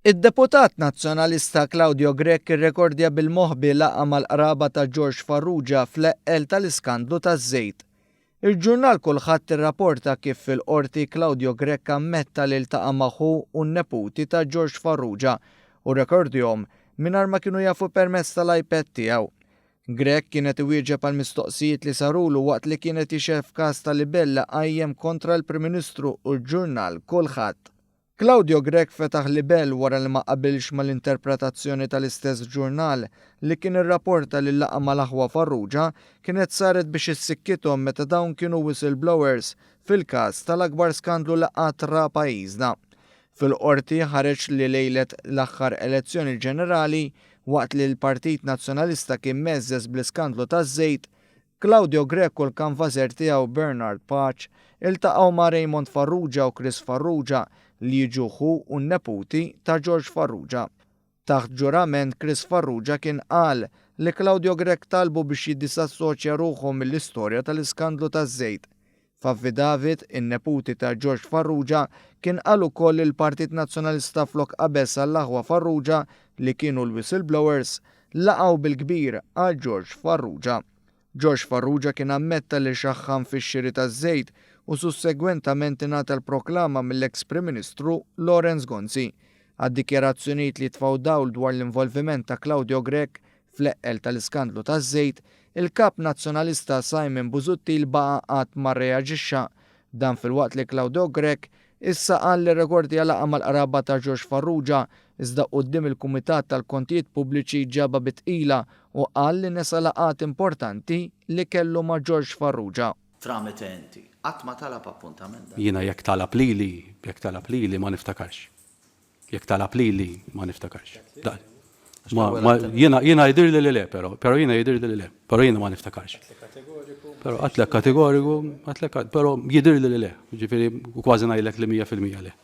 Id-deputat nazzjonalista Claudio Grech irrekordja bil-moħħbi laqgħa mal-qraba ta' George Farrugia fl-eqqel tal-iskandlu taż-żejt. Il-ġurnal kulħadd irrapporta kif fil-qorti Claudio Grech ammetta li ltaqa' magħhu u n-neputi ta' George Farrugia u rekordjhom mingħajr ma kienu jafu permezz tal-iPad tiegħu. Grech kienet iwieġeb għal mistoqsijiet li sarulu waqt li kienet ixef każ ta' libella qajjem kontra l-Prim Ministru u l-ġurnal kulħadd. Claudio Grech fetaħ libell wara li ma qabilx mal-interpretazzjoni tal-istess ġurnal li kien irrapporta li l-laqgħa mal-aħwa Farrugia kienet saret biex issikkithom meta dawn kienu whistleblowers fil-każ tal-akbar skandlu li qatt ra pajjiżna. Fil-qorti ħareġ li lejlet l-aħħar elezzjoni ġenerali waqt li l-Partit Nazzjonalista kien meżżeż bl-iskandlu taż-żejt, Claudio Grech u l-kanvażer tiegħu Bernard Patch iltaqgħu ma' Raymond Farrugia u Chris Farrugia li jiġuħu u n-neputi ta' George Farrugia. Taħt ġurament Chris Farrugia kien qal li Claudio Grech talbu biex jiddisassoċja ruħu mill-istorja tal-iskandlu taż-żejt. F'affidavit, in-neputi ta' George Farrugia kien qal ukoll li l-Partit Nazzjonalista flok qabeż għall-aħwa Farrugia li kienu l-whistleblowers laqgħu bil-kbir għal George Farrugia. George Farrugia kien ammetta li xaħħam fix-xiri taż-żejt u sussegwentament ingħata l-proklama mill-eks Prim Ministru Lawrence Gonzi għad-dikjarazzjonijiet li tfgħu dawl dwar l-involviment ta' Claudio Grech fl-eqqel tal-iskandlu taż-żejt, il-kap nazzjonalista Simon Busuttil baqa' qatt ma rreaġixxa dan filwaqt li Claudio Grech issa qal li rekordja laqgħa mal-qraba ta' George Farrugia iżda quddiem il-Kumitat tal-Kontijiet Pubbliċi ġaba bitqila u qal li nesa laqgħat importanti li kellu ma' George Farrugia. Tramitenti, qatt ma talab appuntament. Jiena jekk talab lili ma niftakarx. Jekk talab lili ma niftakarx. Jiena jidhirli li le, però jiena jidhirli li le, però jiena ma niftakarx. Però għatlek kategoriku, però jidhirli li le, ġifieri kważi ngħidlek li 100% le.